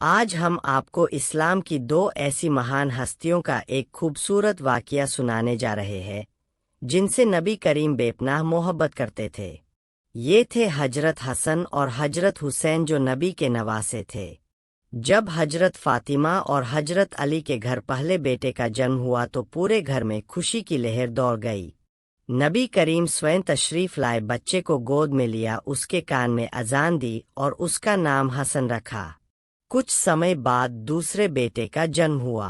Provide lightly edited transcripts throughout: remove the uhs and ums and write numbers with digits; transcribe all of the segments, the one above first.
آج ہم آپ کو اسلام کی دو ایسی مہان ہستیوں کا ایک خوبصورت واقعہ سنانے جا رہے ہیں جن سے نبی کریم بے پناہ محبت کرتے تھے۔ یہ تھے حضرت حسن اور حضرت حسین جو نبی کے نواسے تھے۔ جب حضرت فاطمہ اور حضرت علی کے گھر پہلے بیٹے کا جنم ہوا تو پورے گھر میں خوشی کی لہر دوڑ گئی۔ نبی کریم سوئم تشریف لائے، بچے کو گود میں لیا، اس کے کان میں اذان دی اور اس کا نام حسن رکھا۔ کچھ سمے بعد دوسرے بیٹے کا جنم ہوا۔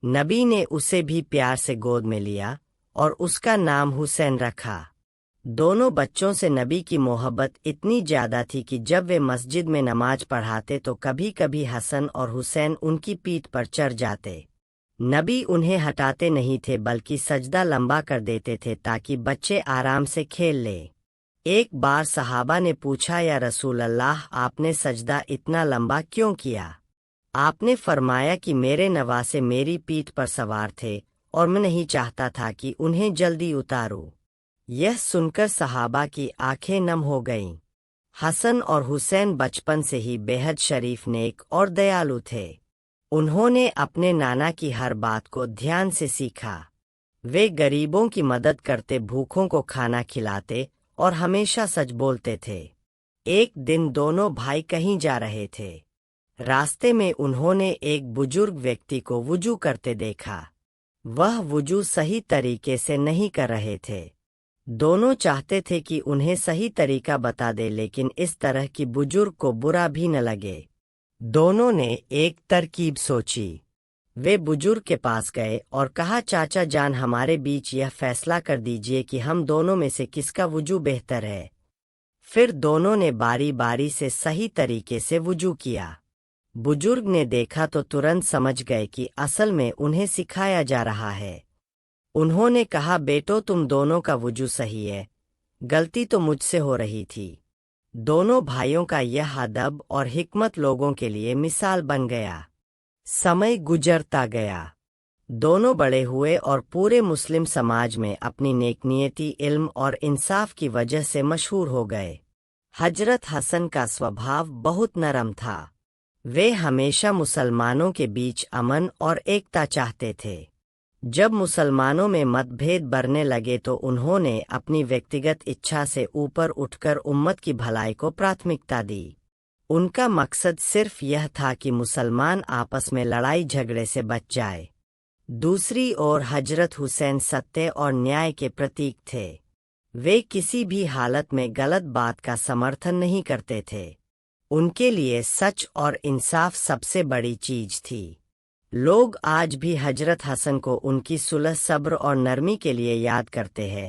نبی نے اسے بھی پیار سے گود میں لیا اور اس کا نام حسین رکھا۔ دونوں بچوں سے نبی کی محبت اتنی زیادہ تھی کہ جب وہ مسجد میں نماز پڑھاتے تو کبھی کبھی حسن اور حسین ان کی پیٹھ پر چڑھ جاتے۔ نبی انہیں ہٹاتے نہیں تھے بلکہ سجدہ لمبا کر دیتے تھے تاکہ بچے آرام سے کھیل لیں۔ ایک بار صحابہ نے پوچھا، یا رسول اللہ، آپ نے سجدہ اتنا لمبا کیوں کیا؟ آپ نے فرمایا کہ میرے نواسے میری پیٹھ پر سوار تھے اور میں نہیں چاہتا تھا کہ انہیں جلدی اتاروں۔ یہ سن کر صحابہ کی آنکھیں نم ہو گئیں۔ حسن اور حسین بچپن سے ہی بے حد شریف، نیک اور دیالو تھے۔ انہوں نے اپنے نانا کی ہر بات کو دھیان سے سیکھا۔ وہ غریبوں کی مدد کرتے، بھوکوں کو کھانا کھلاتے اور ہمیشہ سچ بولتے تھے۔ ایک دن دونوں بھائی کہیں جا رہے تھے۔ راستے میں انہوں نے ایک بزرگ ویکتی کو وضو کرتے دیکھا۔ وہ وضو صحیح طریقے سے نہیں کر رہے تھے۔ دونوں چاہتے تھے کہ انہیں صحیح طریقہ بتا دے، لیکن اس طرح کی بزرگ کو برا بھی نہ لگے۔ دونوں نے ایک ترکیب سوچی۔ وہ بزرگ کے پاس گئے اور کہا، چاچا جان، ہمارے بیچ یہ فیصلہ کر دیجئے کہ ہم دونوں میں سے کس کا وضو بہتر ہے۔ پھر دونوں نے باری باری سے صحیح طریقے سے وضو کیا۔ بزرگ نے دیکھا تو ترنت سمجھ گئے کہ اصل میں انہیں سکھایا جا رہا ہے۔ انہوں نے کہا، بیٹو، تم دونوں کا وضو صحیح ہے، غلطی تو مجھ سے ہو رہی تھی۔ دونوں بھائیوں کا یہ ادب اور حکمت لوگوں کے لیے مثال بن گیا۔ سمے گزرتا گیا، دونوں بڑے ہوئے اور پورے مسلم سماج میں اپنی نیک نیتی، علم اور انصاف کی وجہ سے مشہور ہو گئے۔ حضرت حسن کا سوبھاؤ بہت نرم تھا۔ وہ ہمیشہ مسلمانوں کے بیچ امن اور ایکتا چاہتے تھے۔ جب مسلمانوں میں مت بھید بڑھنے لگے تو انہوں نے اپنی ویکتیگت اچھا سے اوپر اٹھ کر امت کی بھلائی کو پراتھمکتا دی۔ ان کا مقصد صرف یہ تھا کہ مسلمان آپس میں لڑائی جھگڑے سے بچ جائے۔ دوسری اور حضرت حسین ستیہ اور نیائے کے پرتیک تھے۔ وہ کسی بھی حالت میں غلط بات کا سمرتھن نہیں کرتے تھے۔ ان کے لیے سچ اور انصاف سب سے بڑی چیز تھی۔ لوگ آج بھی حضرت حسن کو ان کی صلح، صبر اور نرمی کے لیے یاد کرتے ہیں،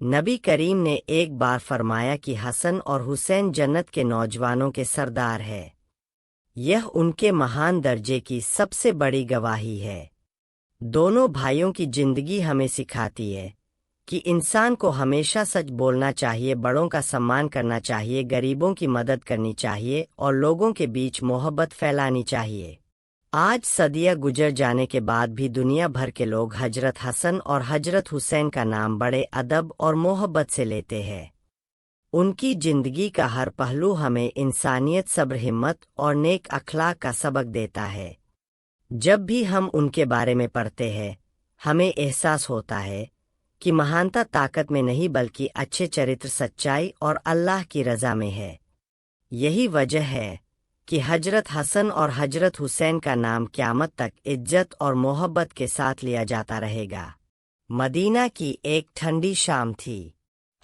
نبی کریم نے ایک بار فرمایا کہ حسن اور حسین جنت کے نوجوانوں کے سردار ہے۔ یہ ان کے مہان درجے کی سب سے بڑی گواہی ہے۔ دونوں بھائیوں کی زندگی ہمیں سکھاتی ہے کہ انسان کو ہمیشہ سچ بولنا چاہیے، بڑوں کا سمان کرنا چاہیے، غریبوں کی مدد کرنی چاہیے اور لوگوں کے بیچ محبت پھیلانی چاہیے۔ آج صدیاں گزر جانے کے بعد بھی دنیا بھر کے لوگ حضرت حسن اور حضرت حسین کا نام بڑے ادب اور محبت سے لیتے ہیں۔ ان کی زندگی کا ہر پہلو ہمیں انسانیت، صبر، ہمت اور نیک اخلاق کا سبق دیتا ہے۔ جب بھی ہم ان کے بارے میں پڑھتے ہیں، ہمیں احساس ہوتا ہے کہ مہانتا طاقت میں نہیں بلکہ اچھے چرتر، سچائی اور اللہ کی رضا میں ہے۔ یہی وجہ ہے کہ حضرت حسن اور حضرت حسین کا نام قیامت تک عزت اور محبت کے ساتھ لیا جاتا رہے گا۔ مدینہ کی ایک ٹھنڈی شام تھی۔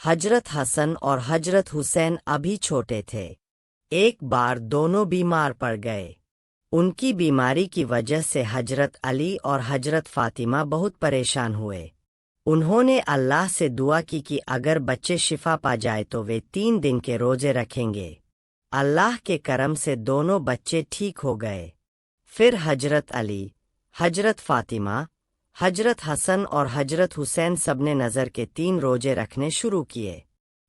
حضرت حسن اور حضرت حسین ابھی چھوٹے تھے۔ ایک بار دونوں بیمار پڑ گئے۔ ان کی بیماری کی وجہ سے حضرت علی اور حضرت فاطمہ بہت پریشان ہوئے۔ انہوں نے اللہ سے دعا کی کہ اگر بچے شفا پا جائے تو وہ 3 دن کے روزے رکھیں گے۔ اللہ کے کرم سے دونوں بچے ٹھیک ہو گئے۔ پھر حضرت علی، حضرت فاطمہ، حضرت حسن اور حضرت حسین سب نے نظر کے 3 روزے رکھنے شروع کیے۔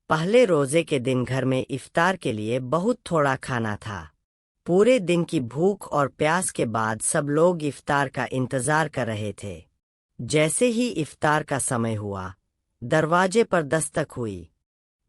پہلے روزے کے دن گھر میں افطار کے لیے بہت تھوڑا کھانا تھا۔ پورے دن کی بھوک اور پیاس کے بعد سب لوگ افطار کا انتظار کر رہے تھے۔ جیسے ہی افطار کا سمے ہوا، دروازے پر دستک ہوئی۔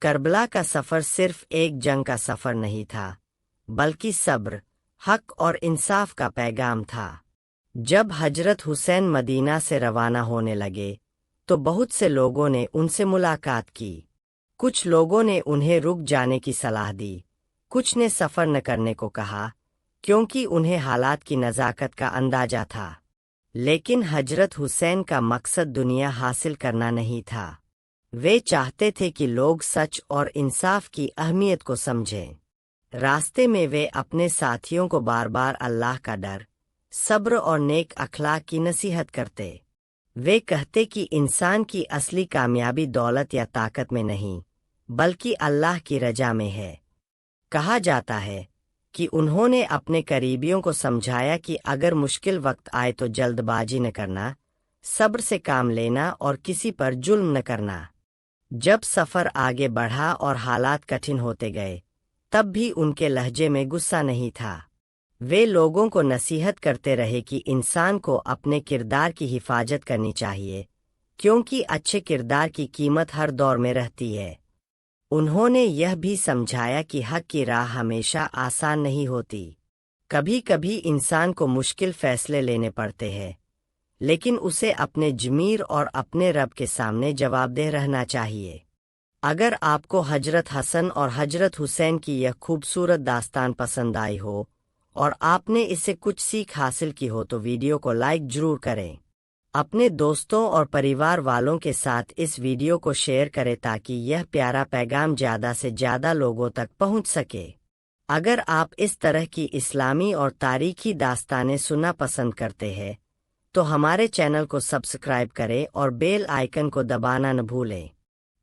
کربلا کا سفر صرف ایک جنگ کا سفر نہیں تھا، بلکہ صبر، حق اور انصاف کا پیغام تھا۔ جب حضرت حسین مدینہ سے روانہ ہونے لگے تو بہت سے لوگوں نے ان سے ملاقات کی۔ کچھ لوگوں نے انہیں رک جانے کی صلاح دی، کچھ نے سفر نہ کرنے کو کہا کیونکہ انہیں حالات کی نزاکت کا اندازہ تھا۔ لیکن حضرت حسین کا مقصد دنیا حاصل کرنا نہیں تھا، وہ چاہتے تھے کہ لوگ سچ اور انصاف کی اہمیت کو سمجھیں۔ راستے میں وہ اپنے ساتھیوں کو بار بار اللہ کا ڈر، صبر اور نیک اخلاق کی نصیحت کرتے۔ وہ کہتے کہ انسان کی اصلی کامیابی دولت یا طاقت میں نہیں، بلکہ اللہ کی رضا میں ہے۔ کہا جاتا ہے کہ انہوں نے اپنے قریبیوں کو سمجھایا کہ اگر مشکل وقت آئے تو جلد بازی نہ کرنا، صبر سے کام لینا اور کسی پر ظلم نہ کرنا۔ جب سفر آگے بڑھا اور حالات کٹھن ہوتے گئے، تب بھی ان کے لہجے میں غصہ نہیں تھا۔ وہ لوگوں کو نصیحت کرتے رہے کہ انسان کو اپنے کردار کی حفاظت کرنی چاہیے، کیونکہ اچھے کردار کی قیمت ہر دور میں رہتی ہے۔ انہوں نے یہ بھی سمجھایا کہ حق کی راہ ہمیشہ آسان نہیں ہوتی، کبھی کبھی انسان کو مشکل فیصلے لینے پڑتے ہیں، لیکن اسے اپنے ضمیر اور اپنے رب کے سامنے جواب دہ رہنا چاہیے۔ اگر آپ کو حضرت حسن اور حضرت حسین کی یہ خوبصورت داستان پسند آئی ہو اور آپ نے اس سے کچھ سیکھ حاصل کی ہو تو ویڈیو کو لائک ضرور کریں۔ اپنے دوستوں اور پریوار والوں کے ساتھ اس ویڈیو کو شیئر کریں تاکہ یہ پیارا پیغام زیادہ سے زیادہ لوگوں تک پہنچ سکے۔ اگر آپ اس طرح کی اسلامی اور تاریخی داستانیں سننا پسند کرتے ہیں تو ہمارے چینل کو سبسکرائب کریں اور بیل آئیکن کو دبانا نہ بھولیں۔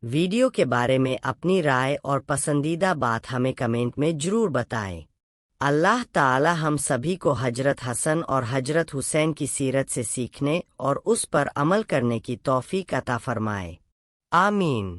ویڈیو کے بارے میں اپنی رائے اور پسندیدہ بات ہمیں کمنٹ میں ضرور بتائیں۔ اللہ تعالی ہم سبھی کو حضرت حسن اور حضرت حسین کی سیرت سے سیکھنے اور اس پر عمل کرنے کی توفیق عطا فرمائے۔ آمین۔